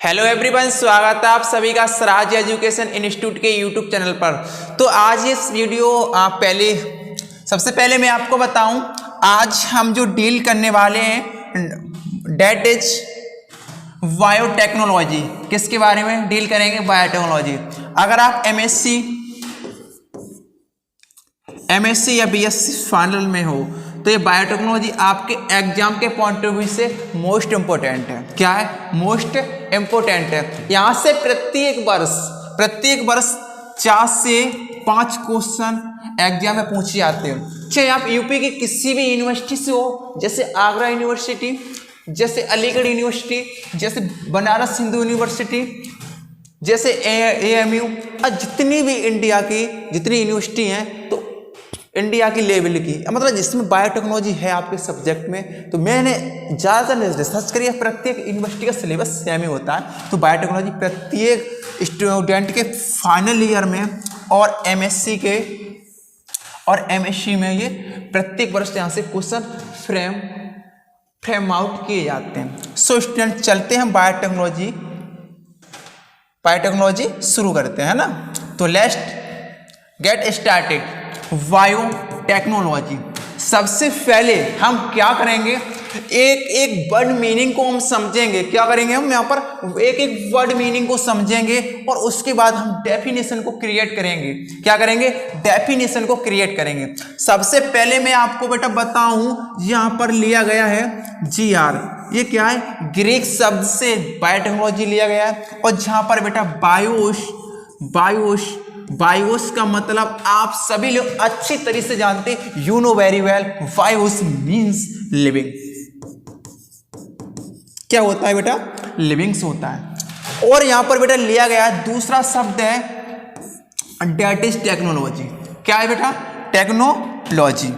Hello everyone, स्वागत है आप सभी का स्वराज एजुकेशन इंस्टीट्यूट के यूट्यूब चैनल पर। तो आज इस वीडियो सबसे पहले मैं आपको बताऊं, आज हम जो डील करने वाले हैं डेट इज बायोटेक्नोलॉजी। किसके बारे में डील करेंगे? बायोटेक्नोलॉजी। अगर आप एमएससी या बीएससी फाइनल में हो तो ये बायोटेक्नोलॉजी आपके एग्जाम के पॉइंट ऑफ व्यू से मोस्ट इंपोर्टेंट है। क्या है? मोस्ट इंपोर्टेंट है। यहाँ से प्रत्येक वर्ष 4 से 5 क्वेश्चन एग्जाम में पूछे जाते हैं। चाहे आप यूपी की किसी भी यूनिवर्सिटी से हो, जैसे आगरा यूनिवर्सिटी, जैसे अलीगढ़ यूनिवर्सिटी, जैसे बनारस हिंदू यूनिवर्सिटी, जैसे AMU, और जितनी भी इंडिया की जितनी यूनिवर्सिटी हैं, तो इंडिया की लेवल की, मतलब जिसमें बायोटेक्नोलॉजी है आपके सब्जेक्ट में, तो मैंने ज़्यादातर रिसर्च करी है। प्रत्येक यूनिवर्सिटी का सिलेबस सेम ही होता है। तो बायोटेक्नोलॉजी प्रत्येक स्टूडेंट के फाइनल ईयर में और MSc में ये प्रत्येक वर्ष यहाँ से क्वेश्चन फ्रेम आउट किए जाते हैं। सो स्टूडेंट, चलते हैं बायोटेक्नोलॉजी शुरू करते हैं ना। तो लेट्स गेट स्टार्टेड। बायोटेक्नोलॉजी, सबसे पहले हम क्या करेंगे, एक वर्ड मीनिंग को हम समझेंगे। क्या करेंगे? हम यहाँ पर एक वर्ड मीनिंग को समझेंगे और उसके बाद हम डेफिनेशन को क्रिएट करेंगे। क्या करेंगे? डेफिनेशन को क्रिएट करेंगे। सबसे पहले मैं आपको बेटा बताऊं, यहाँ पर लिया गया है GR। ये क्या है? ग्रीक शब्द से बायोटेक्नोलॉजी लिया गया है। और जहाँ पर बेटा बायोस का मतलब आप सभी लोग अच्छी तरह से जानते हैं, you know very well, BIOS means living. क्या होता है बेटा? लिविंग्स होता है। और यहां पर बेटा लिया गया है दूसरा शब्द है डेट इज टेक्नोलॉजी। क्या है बेटा? टेक्नोलॉजी।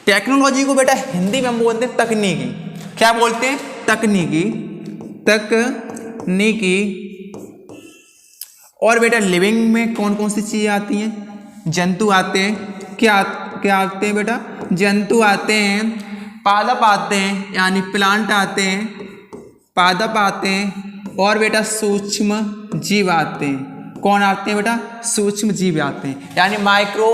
टेक्नोलॉजी को बेटा हिंदी में हम बोलते हैं तकनीकी। क्या बोलते हैं? तकनीकी। और बेटा लिविंग में कौन कौन सी चीजें आती हैं? जंतु आते हैं। क्या आते हैं बेटा? जंतु आते हैं, पादप आते हैं, यानी प्लांट आते हैं, पादप आते हैं, और बेटा सूक्ष्म जीव आते हैं। कौन आते हैं बेटा? सूक्ष्म जीव आते हैं, यानी माइक्रो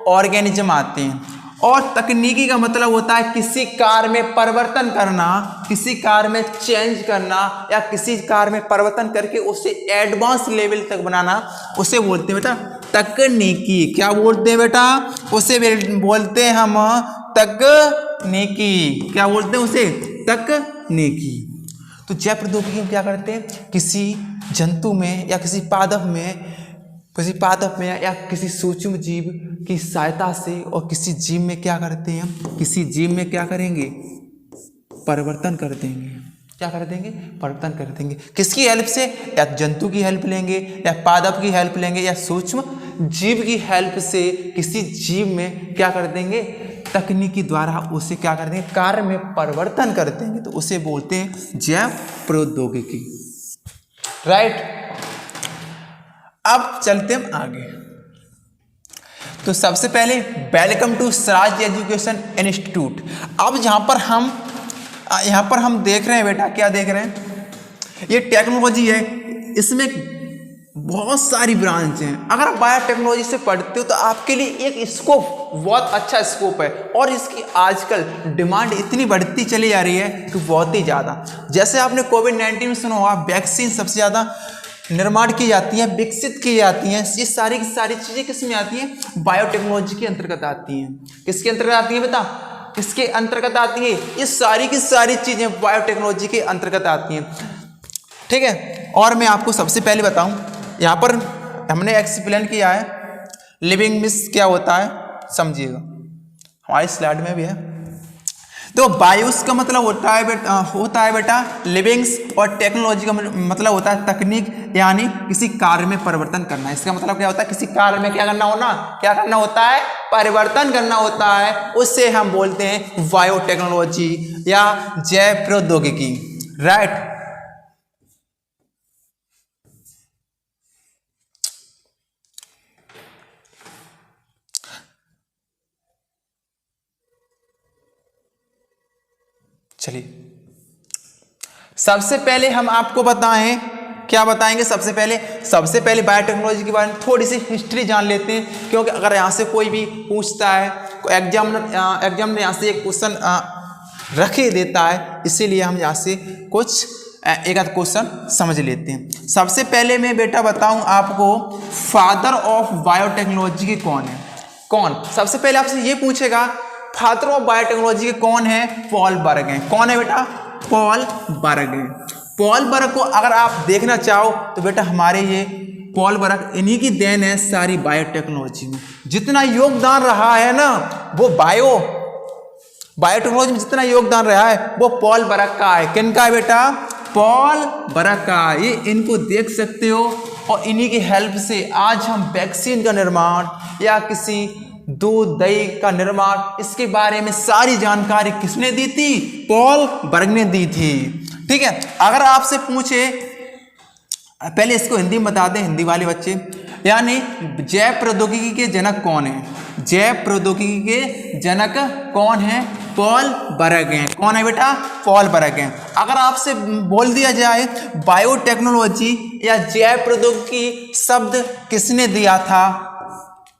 ऑर्गेनिज्म आते हैं। और तकनीकी का मतलब होता है किसी कार्य में परिवर्तन करना, किसी कार्य में चेंज करना, या किसी कार्य में परिवर्तन करके उसे एडवांस लेवल तक बनाना, उसे बोलते हैं बेटा तकनीकी। क्या बोलते हैं बेटा? उसे बोलते हैं हम तकनीकी। क्या बोलते हैं उसे? तकनीकी। तो जैव प्रौद्योगिकी हम क्या करते हैं? किसी जंतु में या किसी पादप में या किसी सूक्ष्म जीव की सहायता से, और किसी जीव में क्या करते हैं हम? किसी जीव में क्या करेंगे? परिवर्तन कर देंगे। क्या कर देंगे? परिवर्तन कर देंगे। किसकी हेल्प से? या जंतु की हेल्प लेंगे, या पादप की हेल्प लेंगे, या सूक्ष्म जीव की हेल्प से किसी जीव में क्या कर देंगे? तकनीकी द्वारा उसे क्या कर देंगे? कार्य में परिवर्तन कर देंगे। तो उसे बोलते हैं जैव प्रौद्योगिकी। राइट। अब चलते हम आगे। तो सबसे पहले welcome to Swaraj education institute. अब यहाँ पर हम देख रहे हैं बेटा, क्या देख रहे हैं? ये टेक्नोलॉजी है, इसमें बहुत सारी ब्रांच हैं। अगर आप बायोटेक्नोलॉजी से पढ़ते हो तो आपके लिए एक स्कोप, बहुत अच्छा स्कोप है। और इसकी आजकल डिमांड इतनी बढ़ती चली जा रही है कि बहुत ही ज़्यादा। जैसे आपने कोविड-19 में सुना होगा, वैक्सीन सबसे ज़्यादा निर्माण की जाती है, विकसित की जाती हैं। ये सारी की सारी चीज़ें किस में आती हैं? बायोटेक्नोलॉजी के अंतर्गत आती हैं। किसके अंतर्गत आती हैं बेटा? किसके अंतर्गत आती है? ये सारी की सारी चीज़ें बायोटेक्नोलॉजी के अंतर्गत आती हैं। ठीक है। और मैं आपको सबसे पहले बताऊं, यहाँ पर हमने एक्सप्लेन किया है लिविंग मीन्स क्या होता है, समझिएगा, हमारी स्लाइड में भी है। तो बायोस का मतलब होता है बेटा लिविंग्स, और टेक्नोलॉजी का मतलब होता है तकनीक, यानी किसी कार्य में परिवर्तन करना। इसका मतलब क्या होता है? किसी कार्य में क्या करना होता है? परिवर्तन करना होता है। उससे हम बोलते हैं बायोटेक्नोलॉजी या जैव प्रौद्योगिकी। राइट। चलिए सबसे पहले हम आपको बताएं, क्या बताएंगे सबसे पहले बायोटेक्नोलॉजी के बारे में थोड़ी सी हिस्ट्री जान लेते हैं, क्योंकि अगर यहाँ से कोई भी पूछता है, एग्जाम ने यहाँ से एक क्वेश्चन रख ही देता है, इसीलिए हम यहाँ से कुछ एक आध क्वेश्चन समझ लेते हैं। सबसे पहले मैं बेटा बताऊं आपको, फादर ऑफ बायोटेक्नोलॉजी के कौन है? कौन सबसे पहले आपसे ये पूछेगा फादर ऑफ बायोटेक्नोलॉजी के कौन है? पॉल बर्ग हैं। कौन है बेटा? पॉल बर्ग हैं। पॉल बर्ग को अगर आप देखना चाहो तो बेटा हमारे ये पॉल बर्ग, इन्हीं की देन है सारी बायोटेक्नोलॉजी में। जितना योगदान रहा है ना वो बायोटेक्नोलॉजी में जितना योगदान रहा है वो पॉल बर्ग का है। किन का है बेटा? पॉल बर्ग का। ये इनको देख सकते हो, और इन्हीं की हेल्प से आज हम वैक्सीन का निर्माण या किसी दूध दही का निर्माण, इसके बारे में सारी जानकारी किसने दी थी? पॉल बर्ग ने दी थी। ठीक है, अगर आपसे पूछे, पहले इसको हिंदी में बता दें हिंदी वाले बच्चे, यानी जैव प्रौद्योगिकी के जनक कौन है? जैव प्रौद्योगिकी के जनक कौन है? पॉल बर्ग हैं। कौन है बेटा? पॉल बर्ग हैं। अगर आपसे बोल दिया जाए बायोटेक्नोलॉजी या जैव प्रौद्योगिकी शब्द किसने दिया था?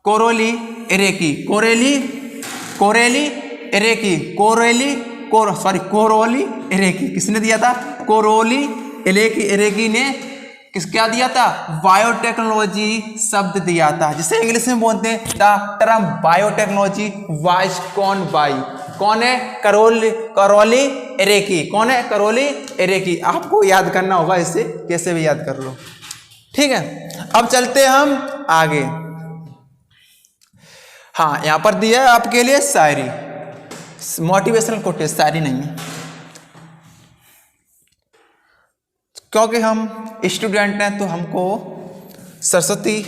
कोरोली एरेकी। कोरोली एरेकी किसने दिया था? कोरोली एरेकी ने क्या दिया था? बायोटेक्नोलॉजी शब्द दिया था, जिसे इंग्लिश में बोलते हैं the term biotechnology was coined by. कौन है? Karoly Ereky. कौन है? Karoly Ereky. आपको याद करना होगा, इसे कैसे भी याद कर लो। ठीक है, अब चलते हम आगे। हाँ, यहां पर दिया है आपके लिए शायरी, मोटिवेशनल कोटेज, शायरी नहीं है, क्योंकि हम स्टूडेंट हैं तो हमको सरस्वती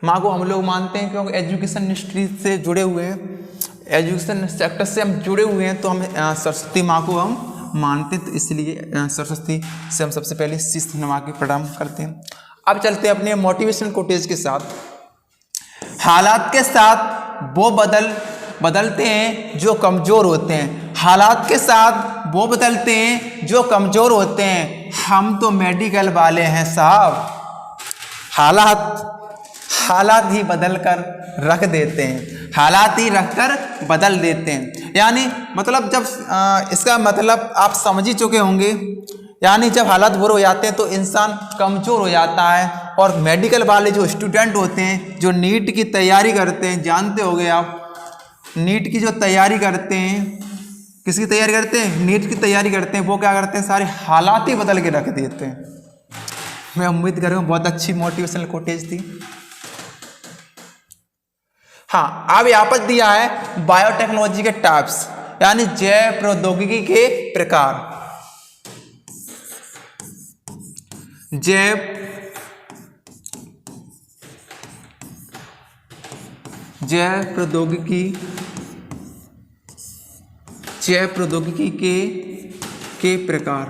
माँ को हम लोग मानते हैं, क्योंकि एजुकेशन मिनिस्ट्री से जुड़े हुए हैं, एजुकेशन सेक्टर से हम जुड़े हुए हैं, तो हम सरस्वती माँ को हम मानते हैं, तो इसलिए सरस्वती से हम सबसे पहले शीश नवा के प्रणाम करते हैं। अब चलते हैं अपने मोटिवेशनल कोटेज के साथ। हालात के साथ वो बदलते हैं जो कमज़ोर होते हैं। हालात के साथ वो बदलते हैं जो कमज़ोर होते हैं। हम तो मेडिकल वाले हैं साहब, हालात ही बदल कर रख देते हैं, हालात ही रख कर बदल देते हैं। यानी मतलब जब इसका मतलब आप समझ ही चुके होंगे, यानी जब हालात बुरे हो जाते हैं तो इंसान कमज़ोर हो जाता है। और मेडिकल वाले जो स्टूडेंट होते हैं, जो नीट की तैयारी करते हैं, जानते होंगे आप, नीट की जो तैयारी करते हैं, किसकी तैयारी करते हैं? नीट की तैयारी करते हैं। वो क्या करते हैं? सारे हालात ही बदल के रख देते हैं। मैं उम्मीद कर रहा हूँ बहुत अच्छी मोटिवेशनल कोटेज थी। हाँ, अब यहाँ पर दिया है बायोटेक्नोलॉजी के टाइप्स, यानी जैव प्रौद्योगिकी के प्रकार। जैव प्रौद्योगिकी के प्रकार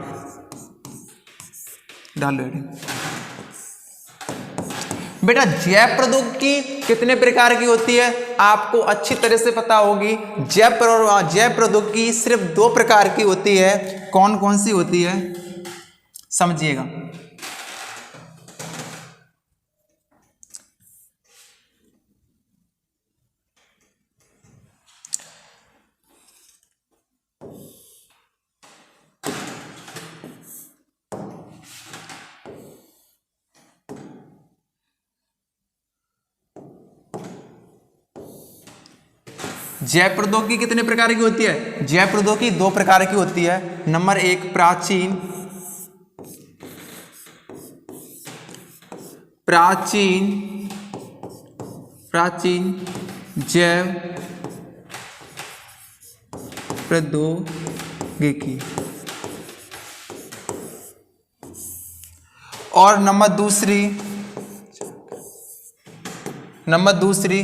डाल रहे बेटा। जैव प्रौद्योगिकी कितने प्रकार की होती है आपको अच्छी तरह से पता होगी। जैव प्रौद्योगिकी सिर्फ 2 प्रकार की होती है। कौन कौन सी होती है समझिएगा। जैव प्रौद्योगिकी कितने प्रकार की होती है? जैव प्रौद्योगिकी 2 प्रकार की होती है। नंबर 1 प्राचीन जैव प्रौद्योगिकी, और नंबर दूसरी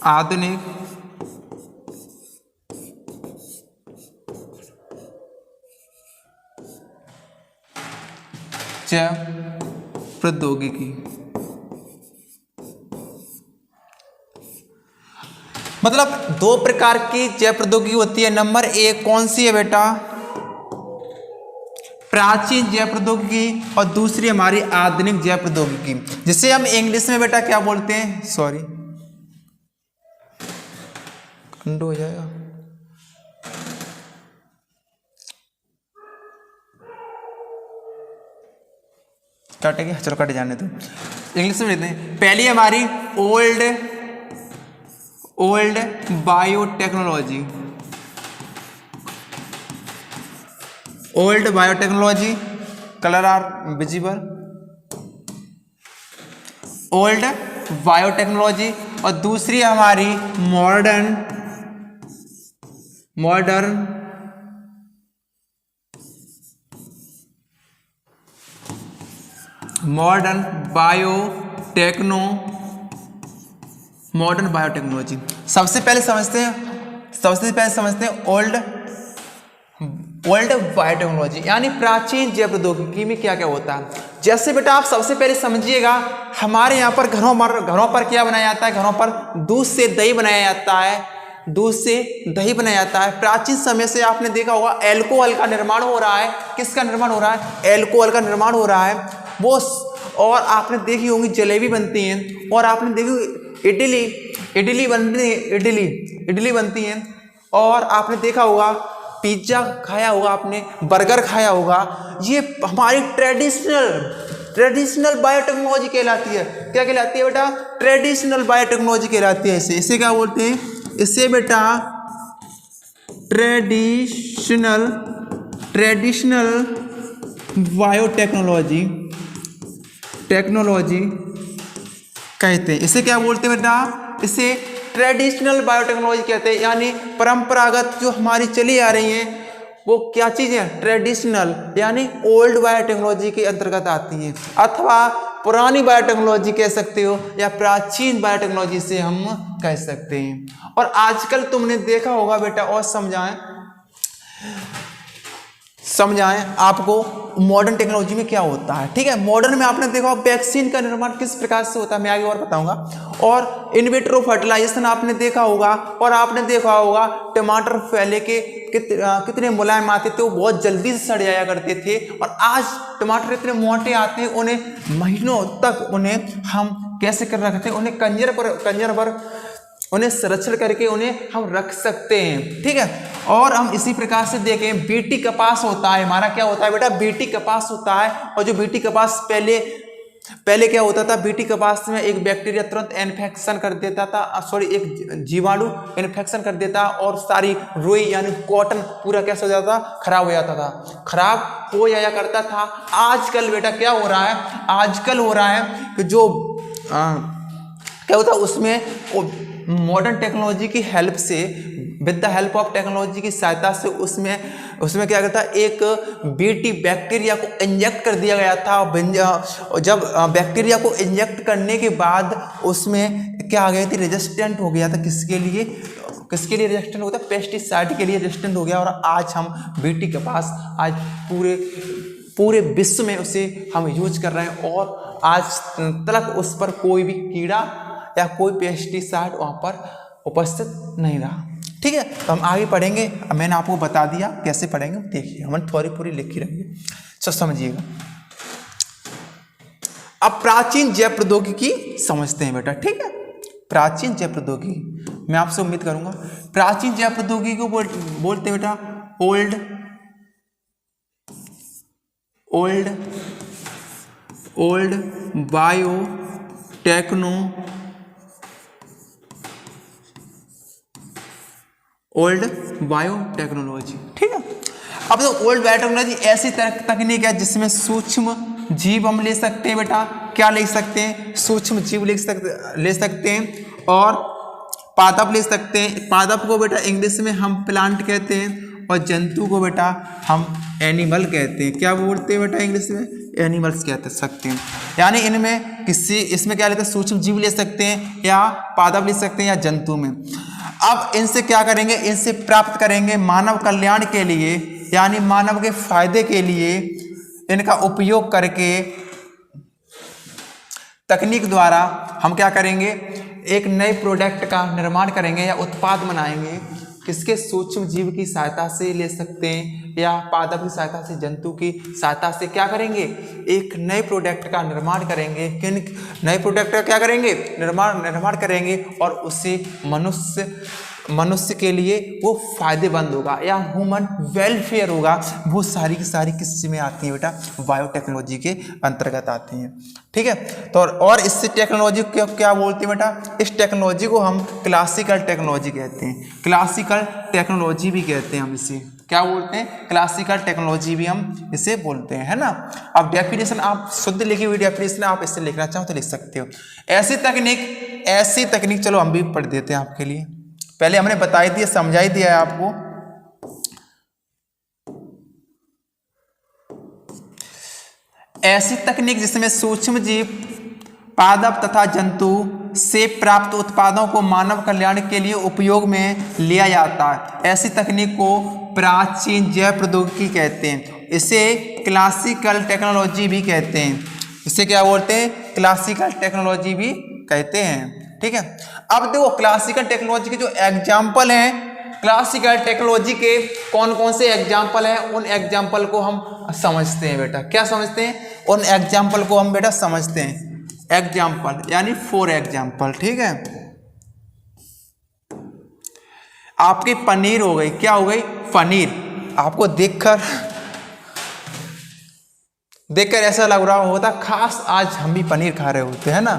आधुनिक जैव प्रौद्योगिकी। मतलब दो प्रकार की जैव प्रौद्योगिकी होती है। नंबर एक कौन सी है बेटा? प्राचीन जैव प्रौद्योगिकी, और दूसरी हमारी आधुनिक जैव प्रौद्योगिकी, जिसे हम इंग्लिश में बेटा क्या बोलते हैं? सॉरी, अंडो हो जाएगा। कटेगा, चलो कट जाने दो, इंग्लिश में लेते हैं। पहली हमारी old biotechnology, old biotechnology, colour are visible, old biotechnology, और दूसरी हमारी मॉडर्न बायोटेक्नोलॉजी। सबसे पहले समझते हैं ओल्ड बायोटेक्नोलॉजी, यानी प्राचीन जैव प्रौद्योगिकी में क्या क्या होता है। जैसे बेटा आप सबसे पहले समझिएगा, हमारे यहाँ पर घरों पर क्या बनाया जाता है? घरों पर दूध से दही बनाया जाता है। प्राचीन समय से आपने देखा होगा एल्कोहल का निर्माण हो रहा है। किसका निर्माण हो रहा है? एल्कोहल का निर्माण हो रहा है वो। और आपने देखी होंगी जलेबी बनती हैं, और आपने देखी इडली बनती हैं, और आपने देखा होगा पिज्जा खाया होगा, आपने बर्गर खाया होगा। ये हमारी ट्रेडिशनल बायोटेक्नोलॉजी कहलाती है। क्या कहलाती है बेटा? ट्रेडिशनल बायोटेक्नोलॉजी कहलाती है। इसे क्या बोलते हैं? इसे बेटा ट्रेडिशनल बायोटेक्नोलॉजी कहते हैं। इसे क्या बोलते हैं बेटा? इसे ट्रेडिशनल बायोटेक्नोलॉजी कहते हैं, यानी परंपरागत जो हमारी चली आ रही हैं वो क्या चीजें? ट्रेडिशनल, यानी ओल्ड बायोटेक्नोलॉजी के अंतर्गत आती हैं, अथवा पुरानी बायोटेक्नोलॉजी कह सकते हो, या प्राचीन बायोटेक्नोलॉजी से हम कह सकते हैं। और आजकल तुमने देखा होगा बेटा, और समझाएं आपको मॉडर्न टेक्नोलॉजी में क्या होता है। ठीक है, मॉडर्न में आपने देखा वैक्सीन का निर्माण किस प्रकार से होता है, मैं आगे और बताऊंगा। और इनविट्रो फर्टिलाइजेशन आपने देखा होगा, और आपने देखा होगा टमाटर पहले के कितने मुलायम आते थे, वो बहुत जल्दी से सड़ जाया करते थे, और आज टमाटर इतने मोटे आते हैं, उन्हें महीनों तक उन्हें हम कैसे कर रखते हैं? उन्हें कंजर पर उन्हें संरक्षण करके उन्हें हम रख सकते हैं। ठीक है, और हम इसी प्रकार से देखें बीटी कपास होता है। हमारा क्या होता है बेटा? बीटी कपास होता है। और जो बीटी कपास पहले क्या होता था? बीटी कपास में एक बैक्टीरिया तुरंत इन्फेक्शन कर देता था, एक जीवाणु इन्फेक्शन कर देता, और सारी रुई यानी कॉटन पूरा कैसे हो जाता था? खराब हो जाता था, खराब हो जाया करता था। आजकल बेटा क्या हो रहा है? आजकल हो रहा है कि जो क्या होता है उसमें मॉडर्न टेक्नोलॉजी की हेल्प से, with the help of technology की सहायता से उसमें क्या करता है? एक बीटी बैक्टीरिया को इंजेक्ट कर दिया गया था। जब बैक्टीरिया को इंजेक्ट करने के बाद उसमें क्या आ गई थी? रेजिस्टेंट हो गया था। किसके लिए रेजिस्टेंट होता है? पेस्टिसाइड के लिए रेजिस्टेंट हो गया। और आज हम बीटी के पास आज पूरे विश्व में उसे हम यूज कर रहे हैं, और आज तक उस पर कोई भी कीड़ा या कोई पेस्टिसाइड वहाँ पर उपस्थित नहीं रहा। ठीक है, तो हम आगे पढ़ेंगे। मैंने आपको बता दिया कैसे पढ़ेंगे, देखिए हमने थोड़ी पूरी लिखी रहेंगे, तो समझिएगा। अब प्राचीन जैव प्रौद्योगिकी समझते हैं बेटा। ठीक है, प्राचीन जैव प्रौद्योगिकी मैं आपसे उम्मीद करूंगा। प्राचीन जैव प्रौद्योगिकी को बोलते हैं बेटा ओल्ड बायोटेक्नोलॉजी। ठीक है, अब तो ओल्ड बायोटेक्नोलॉजी ऐसी तकनीक है जिसमें सूक्ष्म जीव हम ले सकते हैं बेटा। क्या ले सकते हैं? सूक्ष्म जीव ले सकते हैं, और पादप ले सकते हैं। पादप को बेटा इंग्लिश में हम प्लांट कहते हैं, और जंतु को बेटा हम एनिमल कहते हैं। क्या बोलते हैं बेटा इंग्लिश में? एनिमल्स कह सकते हैं। यानी इनमें किसी इसमें क्या लेते हैं, सूक्ष्म जीव ले सकते हैं या पादप ले सकते हैं या जंतु में। अब इनसे क्या करेंगे, इनसे प्राप्त करेंगे मानव कल्याण के लिए, यानी मानव के फायदे के लिए इनका उपयोग करके तकनीक द्वारा हम क्या करेंगे, एक नए प्रोडक्ट का निर्माण करेंगे या उत्पाद बनाएंगे। किसके, सूक्ष्म जीव की सहायता से ले सकते हैं या पादप की सहायता से, जंतु की सहायता से क्या करेंगे, एक नए प्रोडक्ट का निर्माण करेंगे। किन नए प्रोडक्ट का क्या करेंगे, निर्माण करेंगे और उससे मनुष्य के लिए वो फायदेमंद होगा या ह्यूमन वेलफेयर होगा। वो सारी की सारी किस में आती है बेटा, बायोटेक्नोलॉजी के अंतर्गत आती हैं। ठीक है, तो और इससे टेक्नोलॉजी को क्या बोलते हैं बेटा, इस टेक्नोलॉजी को हम क्लासिकल टेक्नोलॉजी कहते हैं। क्लासिकल टेक्नोलॉजी भी कहते हैं हम इसे, क्या बोलते हैं, क्लासिकल टेक्नोलॉजी भी हम इसे बोलते हैं, है ना। अब डेफिनेशन आप शुद्ध लिखी हुई डेफिनेशन आप इससे लिखना चाहो तो लिख सकते हो। ऐसी तकनीक चलो हम भी पढ़ देते हैं आपके लिए। पहले हमने बताई थी, समझाई दिया है आपको। ऐसी तकनीक जिसमें सूक्ष्म जीव, पादप तथा जंतु से प्राप्त उत्पादों को मानव कल्याण के लिए उपयोग में लिया जाता है, ऐसी तकनीक को प्राचीन जैव प्रौद्योगिकी कहते हैं। इसे क्लासिकल टेक्नोलॉजी भी कहते हैं। इसे क्या बोलते हैं, क्लासिकल टेक्नोलॉजी भी कहते हैं। ठीक है, अब देखो क्लासिकल टेक्नोलॉजी के जो एग्जाम्पल हैं, क्लासिकल टेक्नोलॉजी के कौन कौन से एग्जाम्पल हैं, उन एग्जाम्पल को हम समझते हैं बेटा। क्या समझते हैं, उन एग्जाम्पल को हम बेटा समझते हैं। एग्जाम्पल यानी फॉर एग्जाम्पल। ठीक है, आपकी पनीर हो गई, क्या हो गई, पनीर। आपको देखकर ऐसा लग रहा होता खास आज हम भी पनीर खा रहे होते हैं ना।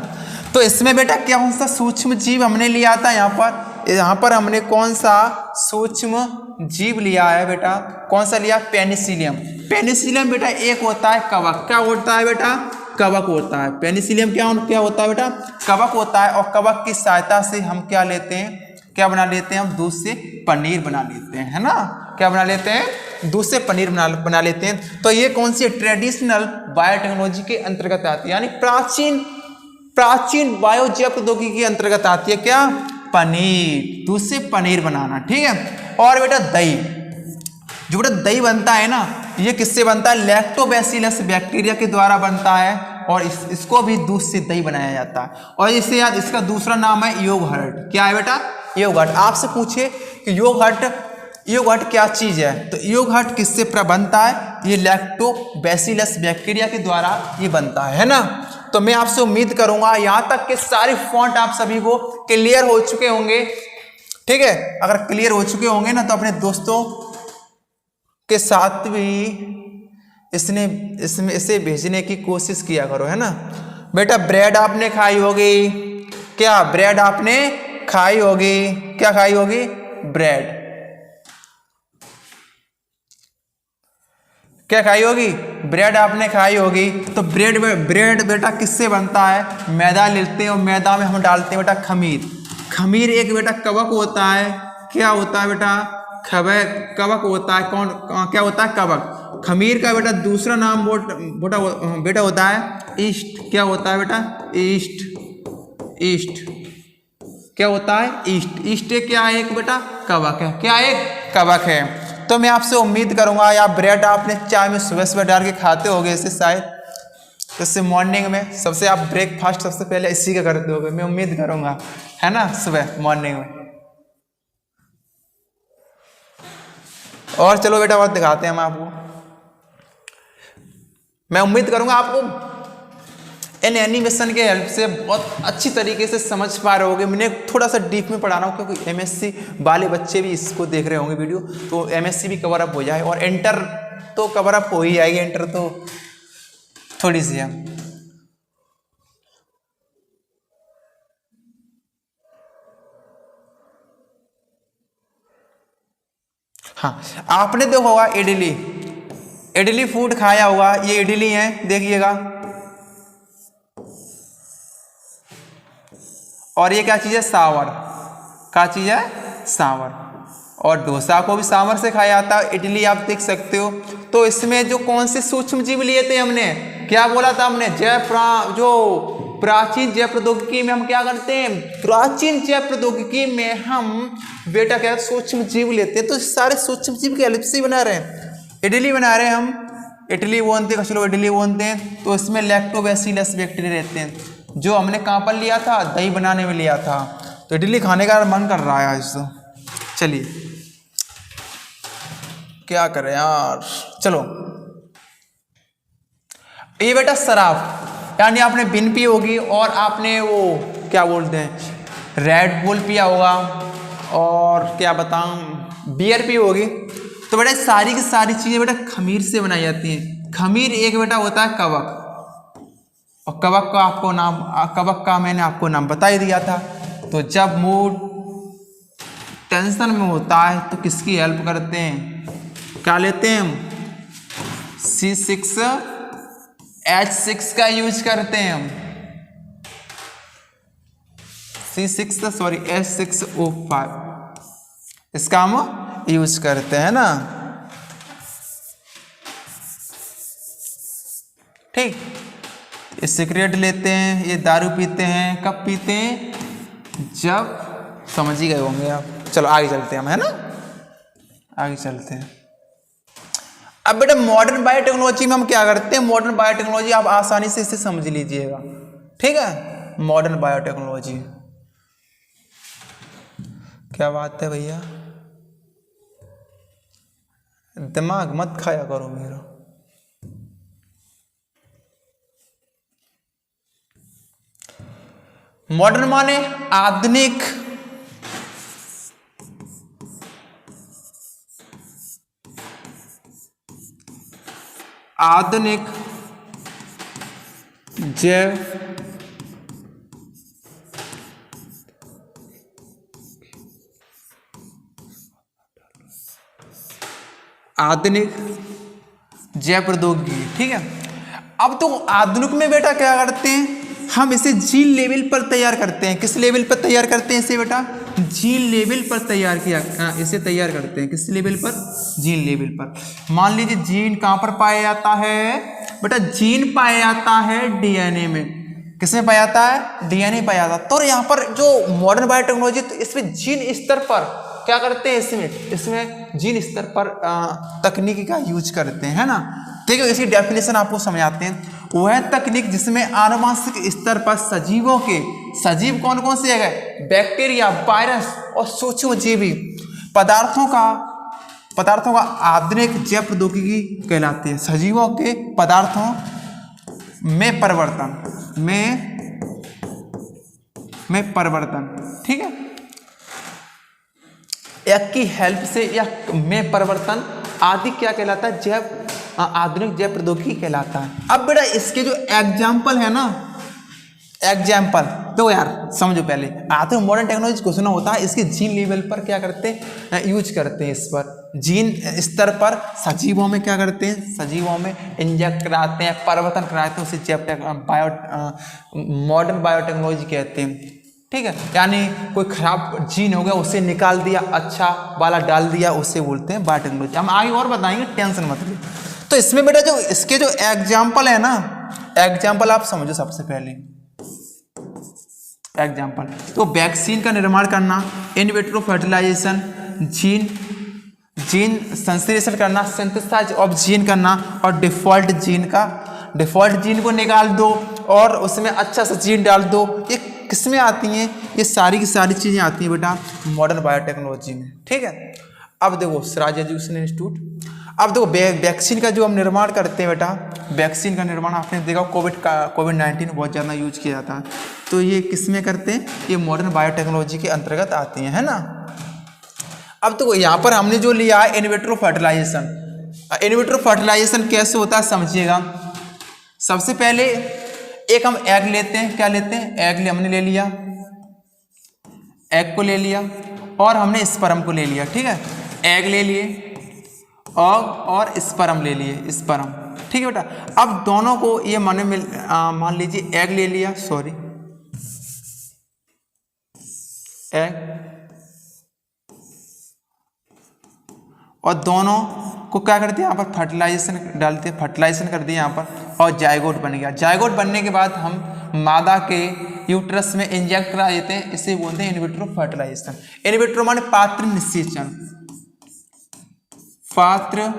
तो इसमें बेटा क्या कौन सा सूक्ष्म जीव हमने लिया था, यहाँ पर हमने कौन सा सूक्ष्म जीव लिया है बेटा, कौन सा लिया, पेनिसिलियम। पेनिसिलियम बेटा एक होता है कवक, क्या होता है बेटा, कवक होता है। पेनिसिलियम क्या होता है बेटा, कवक होता है। और कवक की सहायता से हम क्या लेते हैं, क्या बना लेते हैं, हम दूध से पनीर बना लेते हैं, है ना। क्या बना लेते हैं, दूध से पनीर बना लेते हैं। तो ये कौन सी ट्रेडिशनल बायोटेक्नोलॉजी के अंतर्गत आती है, यानी प्राचीन बायोजैव प्रौद्योगिकी के अंतर्गत आती है। क्या, पनीर, दूध से पनीर बनाना। ठीक है, और बेटा दही, जो बेटा दही बनता है ना, ये किससे बनता है, लैक्टोबैसिलस बैक्टीरिया के द्वारा बनता है। और इसको भी दूध से दही बनाया जाता है। और इससे याद, इसका दूसरा नाम है योगर्ट। क्या है बेटा, योगर्ट। आपसे पूछे कि योगर्ट क्या चीज है, तो योगर्ट किससे बनता है, ये लैक्टोबैसिलस बैक्टीरिया के द्वारा ये बनता है ना। तो मैं आपसे उम्मीद करूंगा यहाँ तक के सारे फॉन्ट आप सभी को क्लियर हो चुके होंगे। ठीक है, अगर क्लियर हो चुके होंगे ना, तो अपने दोस्तों के साथ भी इसे भेजने की कोशिश किया करो, है ना। बेटा ब्रेड आपने खाई होगी, क्या ब्रेड आपने खाई होगी, क्या खाई होगी, ब्रेड। क्या खाई होगी, ब्रेड आपने खाई होगी। तो ब्रेड बेटा किससे बनता है, मैदा लेते हैं और मैदा में हम डालते हैं बेटा खमीर। खमीर एक बेटा कवक होता है। क्या होता है बेटा, कवक होता है। क्या होता है, कवक। खमीर का बेटा दूसरा नाम बेटा होता है ईस्ट। क्या होता है बेटा, ईस्ट। क्या होता है, ईस्ट क्या है, एक बेटा कवक है। क्या एक कवक है। तो मैं आपसे उम्मीद करूंगा, या ब्रेड आपने चाय में सुबह डाल के खाते होगे इसे शायद, इससे मॉर्निंग में सबसे आप ब्रेकफास्ट सबसे पहले इसी का करते होगे, मैं उम्मीद करूंगा, है ना, सुबह मॉर्निंग में। और चलो बेटा और दिखाते हैं हम आपको। मैं उम्मीद करूंगा आपको इन एनिमेशन के हेल्प से बहुत अच्छी तरीके से समझ पा रहे होगे। मैंने थोड़ा सा डीप में पढ़ा रहा हूँ, क्योंकि एमएससी वाले बच्चे भी इसको देख रहे होंगे वीडियो, तो एमएससी भी कवर अप हो जाए और इंटर तो कवर अप हो ही जाएगी। इंटर तो थोड़ी सी है। हाँ, आपने देखा होगा इडली फूड खाया होगा। ये इडली है, देखिएगा। और ये क्या चीज़ है, सांवर। क्या चीज़ है, सांवर। और डोसा को भी सांवर से खाया जाता है। इडली आप देख सकते हो। तो इसमें जो कौन से सूक्ष्म जीव लिए थे हमने, क्या बोला था हमने, जो प्राचीन जैव प्रौद्योगिकी में हम क्या करते हैं, प्राचीन जैव प्रौद्योगिकी में हम बेटा क्या सूक्ष्म जीव लेते हैं, तो सारे सूक्ष्म जीव के हेल्प से बना रहे हैं। इडली बना रहे हैं हम, इडली बोलते हैं, कुछ लोग इडली बोलते हैं, तो इसमें लैक्टोबैसिलस बैक्टीरिया रहते हैं, जो हमने कहाँ पर लिया था, दही बनाने में लिया था। तो इडली खाने का मन कर रहा है आज तो, चलिए क्या करें यार। चलो ये बेटा शराब, यानी आपने बिन पी होगी और आपने वो क्या बोलते हैं रेड बुल पिया होगा और क्या बताऊं बियर पी होगी। तो बेटा सारी की सारी चीजें बेटा खमीर से बनाई जाती हैं। खमीर एक बेटा होता है कवक, और कवक का आपको नाम, कवक का मैंने आपको नाम बता ही दिया था। तो जब मूड टेंशन में होता है तो किसकी हेल्प करते हैं, क्या लेते हैं हम, C6H6 का यूज करते हैं हम, H6O5 इसका हम यूज करते हैं ना, ठीक। ये सिगरेट लेते हैं, ये दारू पीते हैं, कब पीते हैं, जब, समझ ही गए होंगे आप। चलो आगे चलते हैं हम, है ना, आगे चलते हैं। अब बेटा मॉडर्न बायोटेक्नोलॉजी में हम क्या करते हैं, मॉडर्न बायोटेक्नोलॉजी आप आसानी से इसे समझ लीजिएगा, ठीक है। मॉडर्न बायोटेक्नोलॉजी क्या बात है भैया, दिमाग मत खाया करो मेरा। मॉडर्न माने आधुनिक, आधुनिक जैव आधुनिक जैव प्रौद्योगिकी, ठीक है। अब तो आधुनिक में बेटा क्या करते हैं, हम इसे जीन लेवल पर तैयार करते हैं। किस लेवल पर तैयार करते हैं इसे बेटा, जीन लेवल पर तैयार किया, इसे तैयार करते हैं किस लेवल पर, जीन लेवल पर। मान लीजिए जीन कहां पर पाया जाता है बेटा, जीन पाया जाता है डीएनए में। किसमें पाया जाता है, डीएनए पाया जाता है। तो यहाँ पर जो मॉडर्न बायोटेक्नोलॉजी, तो इसमें जीन स्तर पर क्या करते हैं, इसमें जीन स्तर पर तकनीकी का यूज करते हैं, है ना। देखो इसकी डेफिनेशन आपको समझाते हैं। वह तकनीक जिसमें आनुवंशिक स्तर पर सजीवों के, सजीव कौन कौन से है, बैक्टीरिया, वायरस और सूक्ष्मजीवी पदार्थों का आधुनिक जैव प्रौद्योगिकी कहलाती है। सजीवों के पदार्थों में परिवर्तन, ठीक है, एक की हेल्प से या में परिवर्तन आदि क्या कहलाता है, जैव आधुनिक जैव प्रौद्योगिकी कहलाता है। अब बेटा इसके जो एग्जाम्पल है ना, एग्जाम्पल तो यार समझो, पहले आधुनिक मॉडर्न टेक्नोलॉजी को सुना होता है, इसके जीन लेवल पर क्या करते हैं, यूज करते हैं। इस पर जीन स्तर पर सजीवों में क्या करते हैं, सजीवों में इंजेक्ट कराते हैं, परिवर्तन कराते हैं, उसे मॉडर्न बायोटेक्नोलॉजी कहते हैं, ठीक है। यानी कोई खराब जीन हो गया उसे निकाल दिया, अच्छा वाला डाल दिया, उसे बोलते हैं बायोटेक्नोलॉजी। हम आगे और बताएंगे, टेंशन मत लो। तो इसमें बेटा जो इसके जो एग्जाम्पल है ना, एग्जाम्पल आप समझो। सबसे पहले एग्जाम्पल तो वैक्सीन का निर्माण करना, इन विट्रो फर्टिलाइजेशन, जीन संश्लेषण करना, सिंथेसाइज ऑफ जीन करना, और डिफॉल्ट जीन को निकाल दो और उसमें अच्छा सा जीन डाल दो। ये किसमें आती हैं, ये सारी की सारी चीजें आती हैं बेटा मॉडर्न बायोटेक्नोलॉजी में, ठीक है। अब देखो स्वराज एजुकेशन इंस्टीट्यूट, अब देखो वैक्सीन का जो हम निर्माण करते हैं बेटा, वैक्सीन का निर्माण आपने देखा कोविड-19 बहुत ज़्यादा यूज किया जाता है। तो ये किस में करते हैं, ये मॉडर्न बायोटेक्नोलॉजी के अंतर्गत आती हैं, है ना। अब तो यहाँ पर हमने जो लिया है in vitro fertilisation. In vitro fertilisation कैसे होता है समझिएगा। सबसे पहले एक हम एग लेते हैं, क्या लेते हैं, एग हमने ले लिया, एग को ले लिया और हमने स्पर्म को ले लिया, ठीक है। एग ले लिए और स्पर्म ले लिए, स्पर्म, ठीक है बेटा। अब दोनों को ये मान लीजिए एग ले लिया, सॉरी एग, और दोनों को क्या करते हैं, यहाँ पर फर्टिलाइजेशन डालते हैं, फर्टिलाइजेशन कर दिया यहाँ पर, और जायगोट बन गया। जायगोट बनने के बाद हम मादा के यूट्रस में इंजेक्ट करा देते हैं, इसे बोलते हैं in vitro fertilisation. In vitro माने पात्र निषेचन, पात्र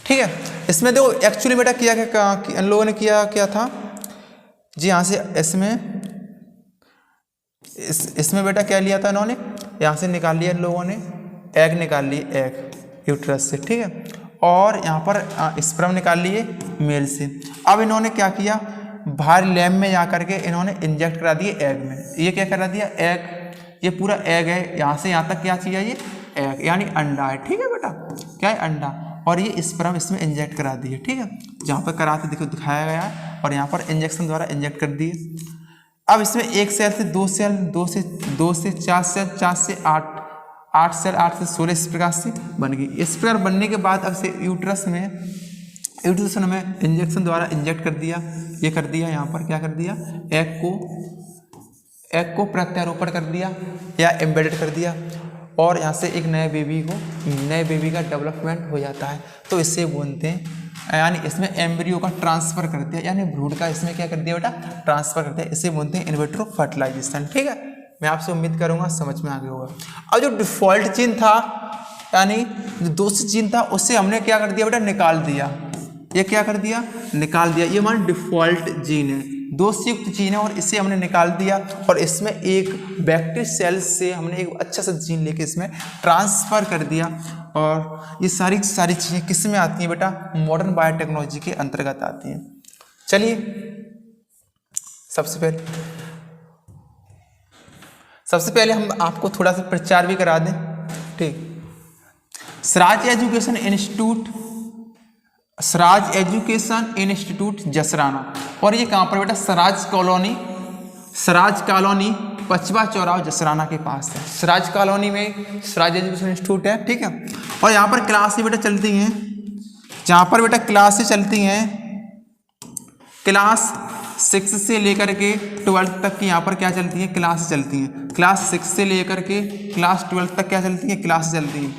ठीक है। इसमें देखो एक्चुअली बेटा किया क्या इन लोगों ने किया क्या था जी, यहाँ से इसमें बेटा क्या लिया था इन्होंने, यहाँ से निकाल लिया इन लोगों ने, एग निकाल लिए, एग यूट्रस से, ठीक है, और यहाँ पर स्पर्म निकाल लिए मेल से। अब इन्होंने क्या किया, बाहर लैब में जा करके इन्होंने इंजेक्ट करा दिए एग में। ये क्या करा दिया, एग, ये पूरा एग है, यहाँ से यहाँ तक क्या चीज़ है, ये एग यानी अंडा है, ठीक है बेटा, क्या है, अंडा, और ये स्पर्म इसमें इंजेक्ट करा दिए, ठीक है, जहाँ पर कराते देखो दिखाया गया है, और यहाँ पर इंजेक्शन द्वारा इंजेक्ट कर दिए। अब इसमें एक सेल से दो सेल, दो से चार सेल, 4 से 8 सेल, 8 से 16 इस प्रकार से बन गई। इस प्रकार बनने के बाद अब से यूट्रस में इंजेक्शन द्वारा इंजेक्ट कर दिया, ये कर दिया, यहाँ पर क्या कर दिया, एग को प्रत्यारोपण कर दिया या एम्बेडेड कर दिया, और यहाँ से एक नए बेबी का डेवलपमेंट हो जाता है। तो इससे बोलते हैं, यानी इसमें एम्ब्रियो का ट्रांसफर कर दिया, यानी भ्रूण का इसमें क्या कर दिया बेटा, ट्रांसफर कर दिया, इसे बोलते हैं इन विट्रो फर्टिलाइजेशन, ठीक है। मैं आपसे उम्मीद करूंगा समझ में आ गया होगा। अब जो डिफॉल्ट जीन था, यानी जो दूसरी जीन था, उससे हमने क्या कर दिया बेटा, निकाल दिया। ये क्या कर दिया, निकाल दिया, ये हमारा डिफॉल्ट जीन है, दोषयुक्त जीन है, और इसे हमने निकाल दिया, और इसमें एक बैक्टीरियल सेल से हमने एक अच्छा सा जीन लेके इसमें ट्रांसफर कर दिया। और ये सारी चीज़ें किस में आती हैं बेटा, मॉडर्न बायोटेक्नोलॉजी के अंतर्गत आती हैं। चलिए सबसे पहले हम आपको थोड़ा सा प्रचार भी करा दें, ठीक। स्वराज एजुकेशन इंस्टीट्यूट जसराना, और ये कहाँ पर बेटा, स्वराज कॉलोनी पचवा चौराहा जसराना के पास है। स्वराज कॉलोनी में स्वराज एजुकेशन इंस्टीट्यूट है, ठीक है। और यहाँ पर क्लासें बेटा चलती हैं, जहाँ पर बेटा क्लासें चलती हैं, क्लास 6 से लेकर के 12 तक की यहाँ पर क्या चलती है, क्लास चलती हैं। क्लास 6 से लेकर के क्लास 12 तक क्या चलती है, क्लास चलती है।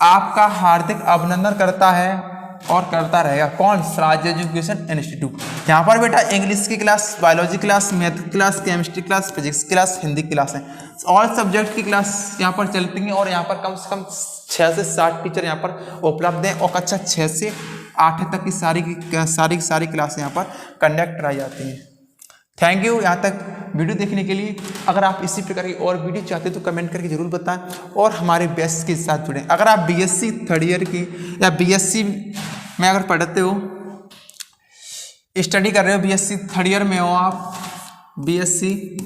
आपका हार्दिक अभिनंदन करता है और करता रहेगा कौन, स्वराज एजुकेशन इंस्टीट्यूट। यहाँ पर बेटा इंग्लिश की class, biology class, math class, chemistry class, physics class, Hindi class है, ऑल सब्जेक्ट की क्लास यहाँ पर चलती हैं, और यहाँ पर कम से कम 6 से 7 टीचर यहाँ पर उपलब्ध हैं, और कक्षा 6 से 8 तक की सारी क्लासें यहाँ पर कंडक्ट कराई जाती हैं। थैंक यू यहाँ तक वीडियो देखने के लिए। अगर आप इसी प्रकार की और वीडियो चाहते हो तो कमेंट करके जरूर बताएं, और हमारे बैच के साथ जुड़ें। अगर आप बीएससी 3rd ईयर की या बीएससी में अगर पढ़ते हो, स्टडी कर रहे हो, बीएससी 3rd ईयर में हो, आप बीएससी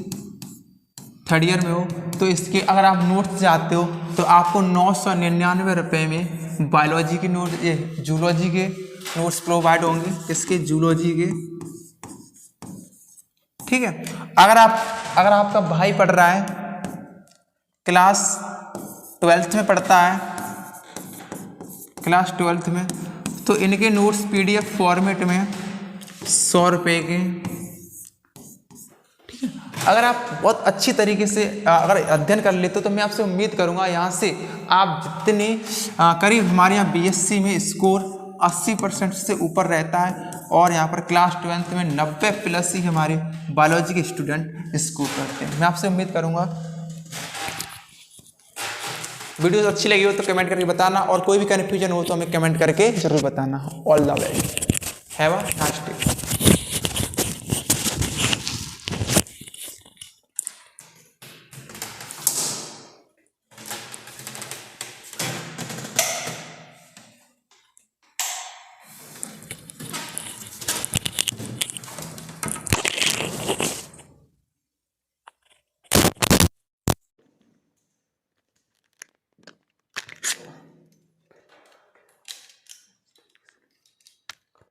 3rd ईयर में हो, तो इसके अगर आप नोट्स चाहते हो तो आपको 999 रुपये में बायोलॉजी के नोट, जूलॉजी के नोट्स प्रोवाइड होंगे, इसके जूलॉजी के, ठीक है। अगर आपका भाई पढ़ रहा है, क्लास 12th में पढ़ता है, क्लास 12th में, तो इनके नोट्स पीडीएफ फॉर्मेट में 100 रुपये के, ठीक है। अगर आप बहुत अच्छी तरीके से अगर अध्ययन कर लेते हो तो मैं आपसे उम्मीद करूंगा यहाँ से आप जितने करीब हमारे यहाँ बीएससी में स्कोर 80% से ऊपर रहता है, और यहाँ पर क्लास 12th में 90+ ही हमारे बायोलॉजी के स्टूडेंट स्कोर करते हैं। मैं आपसे उम्मीद करूँगा वीडियो अच्छी लगी हो तो कमेंट करके बताना, और कोई भी कन्फ्यूजन हो तो हमें कमेंट करके जरूर बताना। All the best, have a nice day.